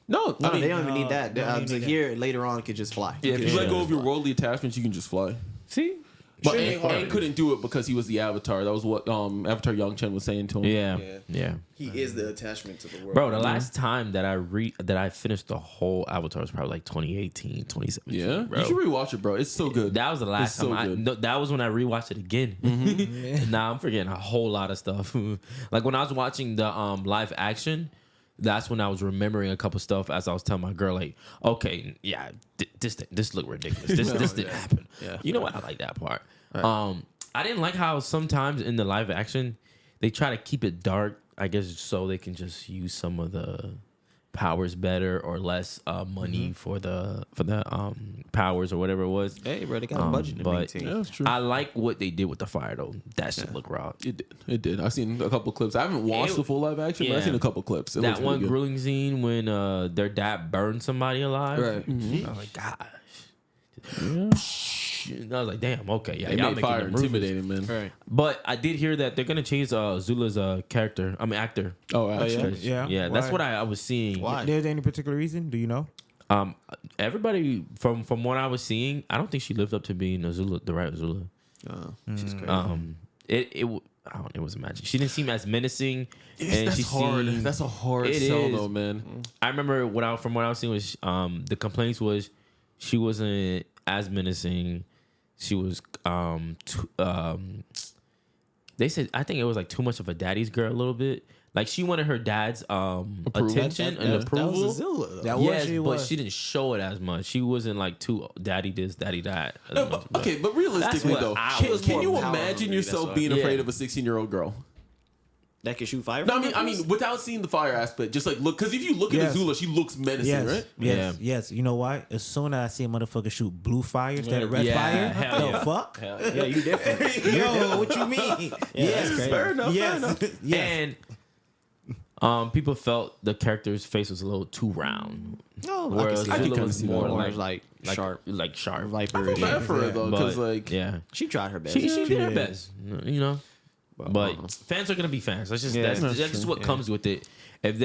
No, No, I mean, they don't even need that. they don't need that. Here later on could just fly. yeah, if could you let just go of your fly. worldly attachments, you can just fly. See? But Shouldn't be hard. Aang couldn't do it because he was the Avatar. That was what Avatar Young Chen was saying to him. Yeah. Yeah. Yeah. He is the attachment to the world. Bro, the last time that I finished the whole Avatar was probably like 2018, 2017. Yeah, bro. you should rewatch it, bro. It's so good. That was the last It's so time. good. No, that was when I rewatched it again. Nah, I'm forgetting a whole lot of stuff. Like when I was watching the live action, that's when I was remembering a couple stuff as I was telling my girl, like, okay, yeah, this looked ridiculous. This didn't happen. Yeah. You know what? I like that part. I didn't like how sometimes in the live action they try to keep it dark, I guess, so they can just use some of the powers better or less money for the powers or whatever it was. Hey, bro, they got a budget to But maintain. Yeah, that's true. I like what they did with the fire though. That shit look raw. It did. It did. I've seen a couple clips. I haven't watched the full live action, but I've yeah. seen a couple clips. It looks That one pretty good. grueling scene when their dad burned somebody alive. Right. I was like, gosh. And I was like, damn, okay, yeah, They y'all made making fire the movies. intimidating, man. Right. But I did hear that they're gonna change Zula's actor. Oh, actually. Yeah. That's Why? what I was seeing. Why? There's any particular reason? Do you know? Everybody from what I was seeing, I don't think she lived up to being Azula, the right Azula. She's crazy. it was magic. She didn't seem as menacing, and That's she hard. seemed, That's a hard It sell, is. though, man. I remember from what I was seeing was the complaints was she wasn't as menacing. She was they said I think it was like too much of a daddy's girl a little bit. Like she wanted her dad's attention and approval. That was Azula. That was Yes, she but was. she didn't show it as much. She wasn't like too daddy this, daddy that. as No, much, but- okay, but realistically, That's what though, I can, was can more you power imagine hungry, yourself that's being why. afraid Yeah. of a 16-year-old girl? That can shoot fire. No, from I mean, without seeing the fire aspect, just like look, because if you look Yes. at Azula, she looks menacing, Yes, right? yes, yes. You know why? As soon as I see a motherfucker shoot blue fire instead of red Yeah, fire, hell the yeah. fuck? yeah, you different. Yo, what you mean? Yes, that's crazy. Fair enough. yes, Fair enough. yes. And people felt the character's face was a little too round. No, Whereas I can Azula kinda was see more that. like sharp, like sharp. viper. I feel bad for her though, because But, like, yeah, She tried her best. she did her did. best, you know. But fans are gonna be fans. That's just Yeah, that's just what comes with it. If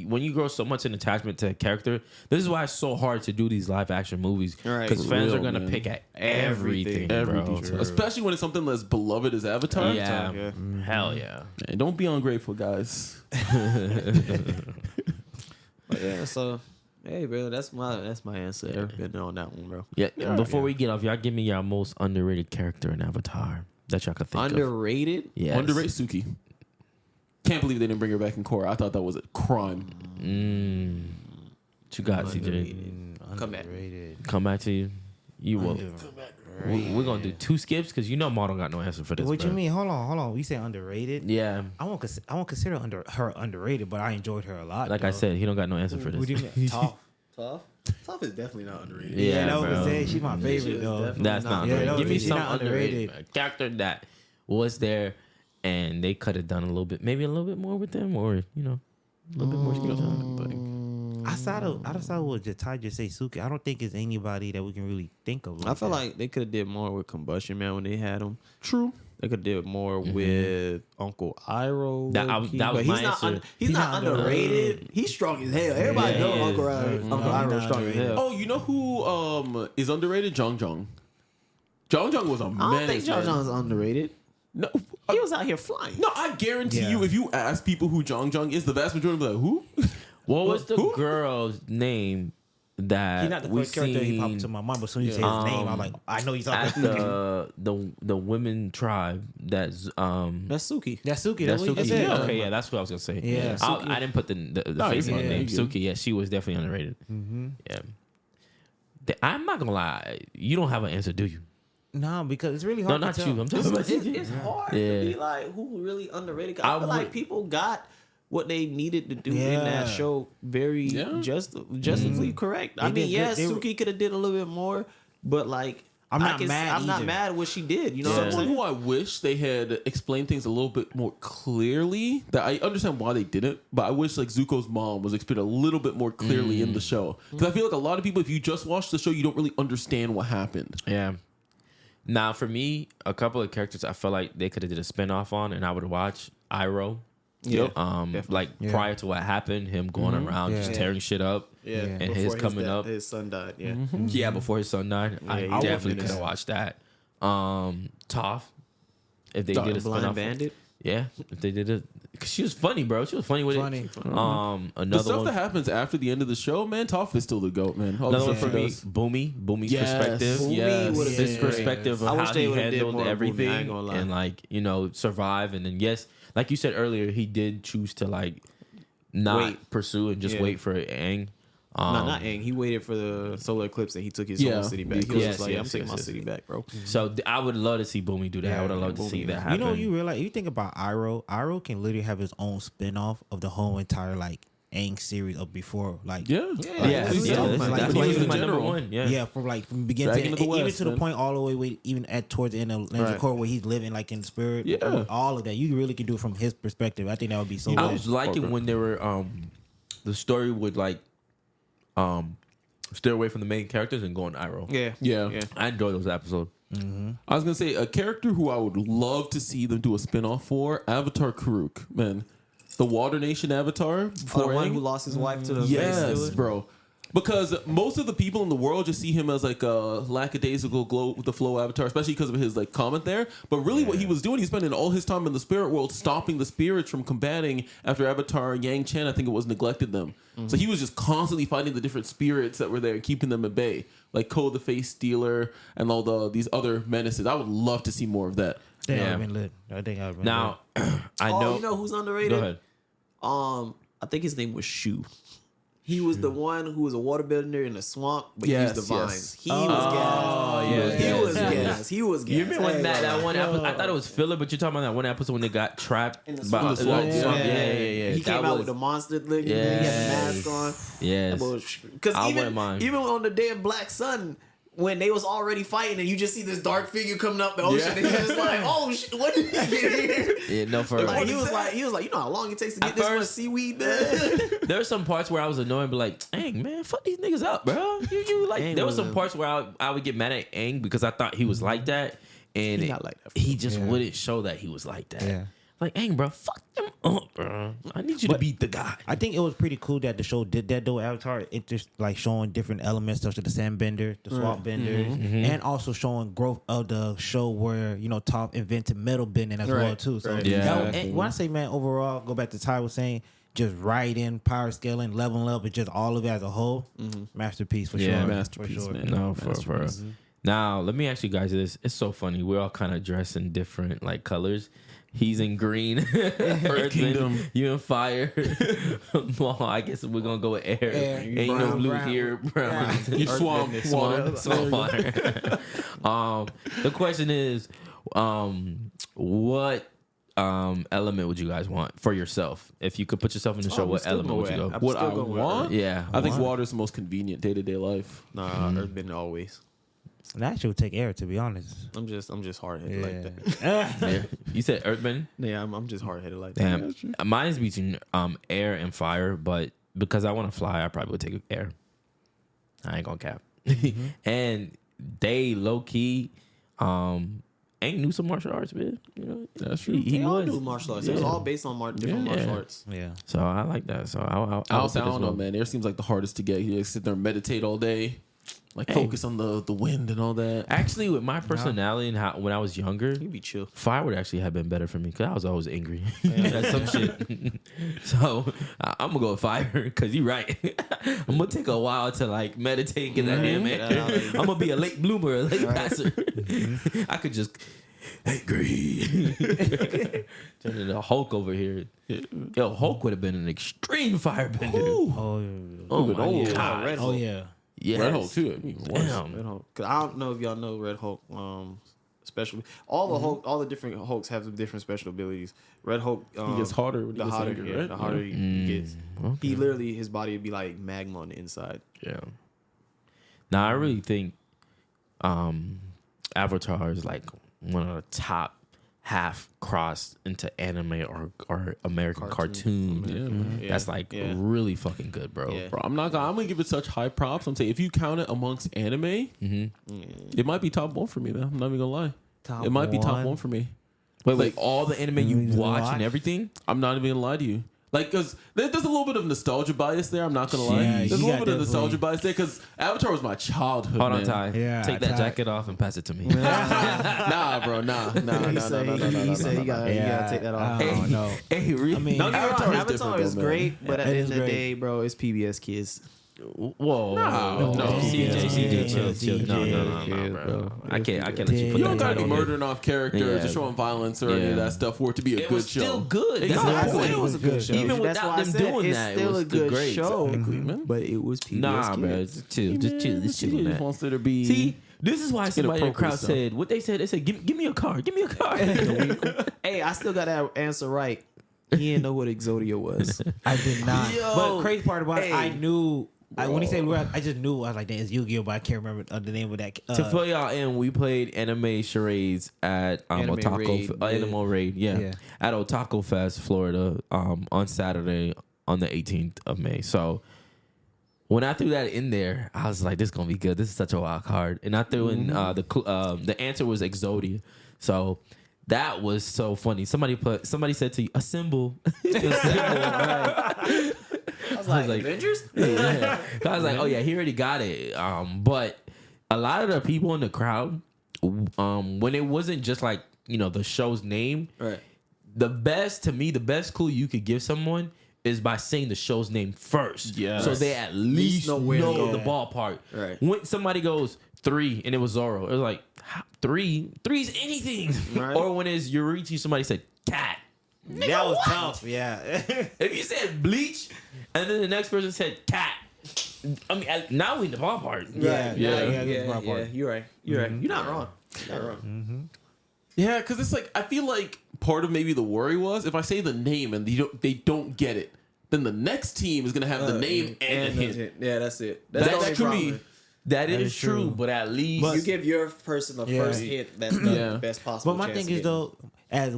when you grow so much an attachment to a character, this is why it's so hard to do these live action movies Right. because For fans real, are gonna man. pick at everything, Everything. bro. everything, especially when it's something as beloved as Avatar. Yeah, Yeah. hell yeah. Man, don't be ungrateful, guys. But yeah, so hey, bro, that's my answer. Been on that one, bro. Yeah. Before we get off, y'all give me your most underrated character in Avatar that y'all could think of. Underrated. Yes. Underrate Suki. Can't believe they didn't bring her back in Korra. I thought that was a crime. What you got, CJ? Come back. Come back to you. You will. We're gonna do 2 skips because you know Ma don't got no answer for this. What bro. you mean? Hold on. We say underrated. Yeah. I won't consider her underrated, but I enjoyed her a lot. Like though. I said, he don't got no answer for this. What do you mean? Tough. Tough is definitely not underrated. Yeah, that was bro. it. She's my favorite is though. definitely That's not Yeah, underrated. no, Give me she's some not underrated underrated. character that was there, and they could have done a little bit, maybe a little bit more with them, or a little bit more screen time. Outside of what Jatai just say Suki, I don't think it's anybody that we can really think of. I feel like they could have did more with Combustion Man when they had him. True. They could have did more with Uncle Iroh. That low-key, was but my he's not answer. he's not underrated. He's strong as hell. Everybody Yeah, knows he Uncle is. Iroh. Uncle he's Iroh not is strong as underrated. hell. Oh, you know who is underrated? Jong Jong. Jong Jong was a I don't menace, think Jon man. John's underrated. No, He was out here flying. no, I guarantee Yeah. you, if you ask people who Jong Jong is, the vast majority will be like, who? What was the Who? girl's name that He's not the we first character he popped seen to my mind, but as soon as you say his name, I'm like, I know he's at talking. the women tribe that's That's Suki. That's Suki. That's That's what Suki. you just said. Okay, yeah, that's what I was gonna say. Yeah, I didn't put the face on the yeah, name. you good. Suki, yeah, she was definitely underrated. Yeah, I'm not gonna lie, you don't have an answer, do you? No, because it's really No, hard. not to tell. you. I'm talking about you. It's hard Yeah. to be like who really underrated. 'Cause I I feel like would- people got what they needed to do in Yeah. that show very Yeah. justifully correct. I They mean, did yes, good. Suki could have did a little bit more, but like I'm not I'm mad not either. mad at what she did. You know Yeah. what I'm Someone saying? who I wish they had explained things a little bit more clearly. That I understand why they didn't, but I wish like Zuko's mom was explained a little bit more clearly in the show. Because I feel like a lot of people, if you just watch the show, you don't really understand what happened. Yeah. Now, for me, a couple of characters I felt like they could have did a spinoff on, and I would watch Iroh. Yeah. Like prior to what happened, him going around just Yeah. tearing shit up. Yeah, and his coming up. His son died. Yeah, Yeah, before his son died, he I was definitely in could have this. watched that. Toph, if they Dog, did a Blind spinoff, Bandit. yeah, if they did it, cause she was funny, bro. She was funny with Funny. it. The Another stuff one, that happens after the end of the show, man, Toph is still the goat, man. All the another one stuff for she me, does. Boomy's Yes. perspective. Boomy Yes. would've His been great. perspective I of wish how they he would've did handled more Boomy, I everything ain't gonna lie. and like survive. And then yes, like you said earlier, he did choose to like not Wait. pursue and just Yeah. wait for Aang. No, not Aang. He waited for the solar eclipse and he took his Yeah. whole city back. He was Yes, just like, yes, I'm taking yes, my yes. city back, bro. So I would love to see Boomy do that. I would have loved to see that happen. You know, you realize you think about Iroh can literally have his own spin-off of the whole entire like Aang series of before. Like Yeah. yeah, He's yeah, talking that's, about, that's like, why he he's was the my number general. one. yeah, from beginning Dragon to of the even West, to the man. point all the way with, even at towards the end of Legend Right. of Korra where he's living like in spirit. Yeah. All of that you really can do it from his perspective. I think that would be so I good. was liking when they were the story would like stay away from the main characters and go on Iroh. Yeah. I enjoyed those episodes. I was gonna say a character who I would love to see them do a spinoff for, Avatar Karuk, man. The Water Nation Avatar For before the one Aang. who lost his wife to the Yes, face. bro. Because most of the people in the world just see him as like a lackadaisical glow with the flow avatar, especially because of his like comment there. But really, what he was doing, he's spending all his time in the spirit world, stopping the spirits from combating after Avatar Yang Chen, I think it was, neglected them. So he was just constantly fighting the different spirits that were there, keeping them at bay, like Ko the Face Stealer and all these other menaces. I would love to see more of that. That Yeah. have been lit. I think I've been Now, I know. You know who's underrated? Go ahead. I think his name was Shu. He was the one who was a waterbender in the swamp, but Yes, he used the vines. yes. He was gas. yeah, He was yeah. gas. He was gas. You remember when that one episode? I thought it was filler, but you're talking about that one episode when they got trapped In the by- swamp. Yeah. He That came out was- with the monster looking. He had the mask on. Yes. Because I wouldn't mind. even on the day of Black Sun, when they was already fighting, and you just see this dark figure coming up the ocean, and he's just like, "Oh shit, what did he get here?" Yeah, no, for Like, he was like, you know how long it takes to get At this much first- seaweed, man. There were some parts where I was annoyed, but like, dang man, fuck these niggas up, bro. You like. Aang There were was some a- parts where I would get mad at Aang because I thought he was like that, and He not like that. he just Yeah. wouldn't show that he was like that. Yeah. Like Aang, bro, fuck them up, bro. I need you to be the guy. I think it was pretty cool that the show did that though. Avatar, it just like showing different elements such as the sandbender, the swamp bender, and also showing growth of the show where Toph invented metal bending as well too. So Right. Yeah. and when I say man, overall, go back to Ty was saying, just writing, power scaling, leveling up, and just all of it as a whole, masterpiece for Yeah, sure. masterpiece, for sure. man. No, for Now, let me ask you guys this. It's so funny. We're all kind of dressed in different like colors. He's in green, Earth, Kingdom. you in fire. Well, I guess we're gonna go with air. Air. Ain't no Brown, blue brown. here. Brown. You swamp water. Swamp water. The question is, what element would you guys want for yourself? If you could put yourself in the show, I'm what still element going would you with- go? I'm What still I going with want? Yeah, I think water is the most convenient day-to-day life. Nah, Earthbender always. And I actually would take air to be honest. I'm just hard headed Yeah. like that. Yeah. You said Earthbend. Yeah, I'm just hard headed like that. Damn, mine's between air and fire, but because I want to fly, I probably would take air. I ain't gonna cap. And they low key, ain't knew some martial arts, man. You know, That's true. He They all was. do martial arts. It was all based on different martial arts. Yeah. So I like that. So I would I say this don't know, one. man. Air seems like the hardest to get. You just sit there and meditate all day, like focus on the wind and all that. Actually, with my personality and how when I was younger, You be chill. fire would actually have been better for me because I was always angry at some shit. So I'm gonna go with fire because you're right. I'm gonna take a while to like meditate and get that damn air. I'm gonna be a late bloomer, a late passer. I could just angry. Turn into Hulk over here. Yo, Hulk would have been an extreme firebender. Oh yeah. Oh my Oh, god. Red Oh Hulk. yeah. Yes. Red Hulk too. I mean, what? Damn. Red Hulk. 'Cause I don't know if y'all know Red Hulk. Special. All the Hulk, all the different Hulks have different special abilities. Red Hulk. He gets harder when he The gets hotter, angry, yeah, right? the harder he gets. Okay. He literally, his body would be like magma on the inside. Yeah. Now I really think Avatar is like one of the top half crossed into anime or American cartoon. Yeah, man. Yeah. That's like Yeah. really fucking good, bro. Yeah. Bro, I'm gonna give it such high props. I'm saying if you count it amongst anime, it might be top one for me, man. I'm not even gonna lie. Top it might be top one? one for me. Wait, Like, all the anime you You watch watch? and everything? I'm not even gonna lie to you. Like, cause there's a little bit of nostalgia bias there. I'm not gonna lie. Yeah, There's a you little got bit of definitely- nostalgia bias there because Avatar was my childhood. Hold on, man. Ty. Yeah, Take that Ty. jacket off and pass it to me. Nah, bro, nah. He said you gotta take that off. I don't know. Hey, really? I mean- No, Avatar is Avatar different, is though, man. great, but at It the is end of the great. day, bro, it's PBS kids. Whoa. No. CJ, chill. CJ, No, bro. I can't let you put You that don't gotta be title here. murdering off characters Yeah. or showing violence or any of Yeah. that stuff for it to be a It good was show. still good. That's Exactly. the I said point. it was a good show. Even That's without why I them said doing it's that, it still was a good great. show. Exactly, man. But it was PBS Nah, bro. kids. Just chill. Just chill on Just that. wants there to be. See, this is why somebody in the crowd stuff. said what they said. They said, "Give me a car. Give me a car." Hey, I still got that answer right. He didn't know what Exodia was. I did not. Yo, But crazy part about it, I hey. knew. When he said I just knew. I was like, "That's Yu-Gi-Oh!" But I can't remember the name of that. To fill y'all in, we played anime charades at Anime Raid, yeah. Animal Raid, Yeah. at Otaku Fest, Florida, on Saturday on the 18th of May. So when I threw that in there, I was like, "This is gonna be good. This is such a wild card." And I threw in the answer was Exodia. So that was so funny. Somebody said to you a symbol. A symbol, right? I was like, Avengers? Yeah. I was like, oh yeah, he already got it. But a lot of the people in the crowd, when it wasn't just like the show's name, Right. the best clue you could give someone is by saying the show's name first. Yes. So they at least know where to know go. the ballpark. Right. When somebody goes 3 and it was Zorro, it was like 3? 3's anything. Right. Or when it's Yorichi, somebody said cat. That was tough. Yeah. If you said bleach and then the next person said cat, I mean, now we in the ballpark. Yeah. Yeah. You're right. You're right. You're not wrong. You're not wrong. Yeah, because it's like I feel like part of maybe the worry was if I say the name and they don't get it, then the next team is gonna have the name and the hint. Yeah, that's it. That the only could problem. be. That is is true. true, but at least You give your person the first hit. That's the best possible. But my chance thing of is though, as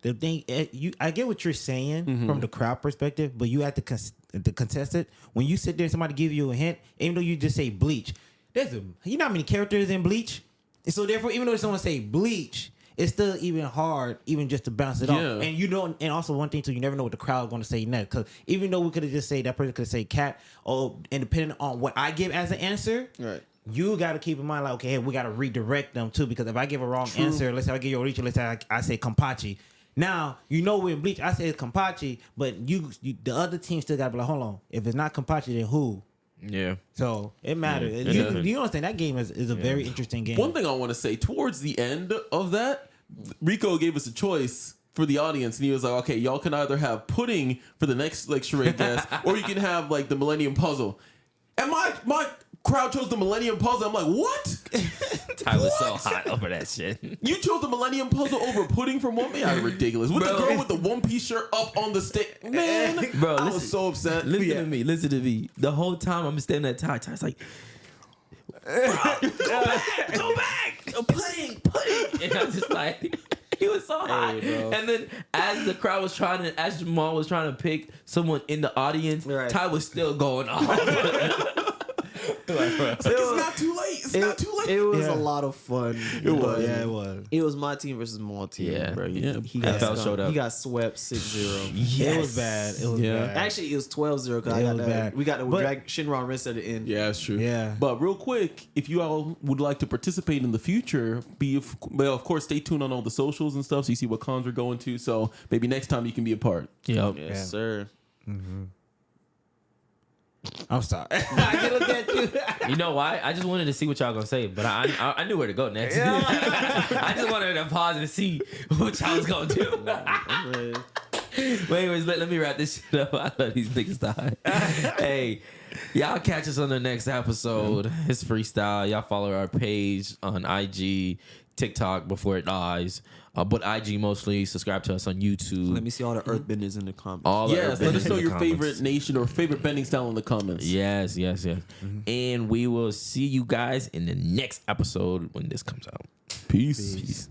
the thing, I get what you're saying from the crowd perspective, but you have to contest it. When you sit there, and somebody give you a hint, even though you just say bleach, you know how many characters in bleach, and so therefore, even though someone say bleach, it's still even hard, even just to bounce it off. And and also one thing too, you never know what the crowd is going to say next. Because even though we could have just said that person could say cat, and depending on what I give as an answer, Right. you got to keep in mind like, okay, hey, we got to redirect them too. Because if I give a wrong answer, let's say I give you a reach, let's say I say Kampachi. Now we're in bleach. I say it's Kampachi, but you the other team still got to be like, hold on, if it's not Kampachi, then who? yeah. So it matters. Yeah. You understand that game is a very interesting game. One thing I want to say towards the end of that, Rico gave us a choice for the audience, and he was like, "Okay, y'all can either have pudding for the next like charade guest, or you can have like the Millennium Puzzle." And my crowd chose the Millennium Puzzle. I'm like, what? Ty was so hot over that shit. You chose the Millennium Puzzle over pudding from one man? Ridiculous. With the Bro. girl with the one piece shirt up on the stick, man. Bro, I listen- was so upset. Listen to me. The whole time I'm standing at Ty's like, go back, pudding. And I'm just like, he was so hot. bro. And then as the crowd was as Jamal was trying to pick someone in the audience, Right. Ty was still going off. It's not too late. It's not too late. It was Yeah. a lot of fun. was. Yeah, it was. It was my team versus Maul team. Yeah. bro. Yeah. He FL got showed up. He got swept 6-0. It was bad. It was Yeah. bad. Actually, it was 12-0 because It was bad. we got the But- drag Shinron wrist at the end. Yeah, it's true. Yeah. But real quick, if you all would like to participate in the future, of course, stay tuned on all the socials and stuff so you see what cons we're going to. So maybe next time you can be a part. Yep. Yes, Yeah. sir. I'm sorry. I get look at you. You know why? I just wanted to see what y'all gonna say, but I knew where to go next. I just wanted to pause and see what y'all was gonna do. But anyways, let me wrap this shit up. I love these niggas die. Hey, y'all catch us on the next episode. It's freestyle. Y'all follow our page on IG, TikTok before it dies. But IG mostly. Subscribe to us on YouTube. Let me see all the earthbenders in the comments. All the Yes, let us Earthbenders know in the your comments. favorite nation or favorite bending style in the comments. Yes. And we will see you guys in the next episode when this comes out. Peace.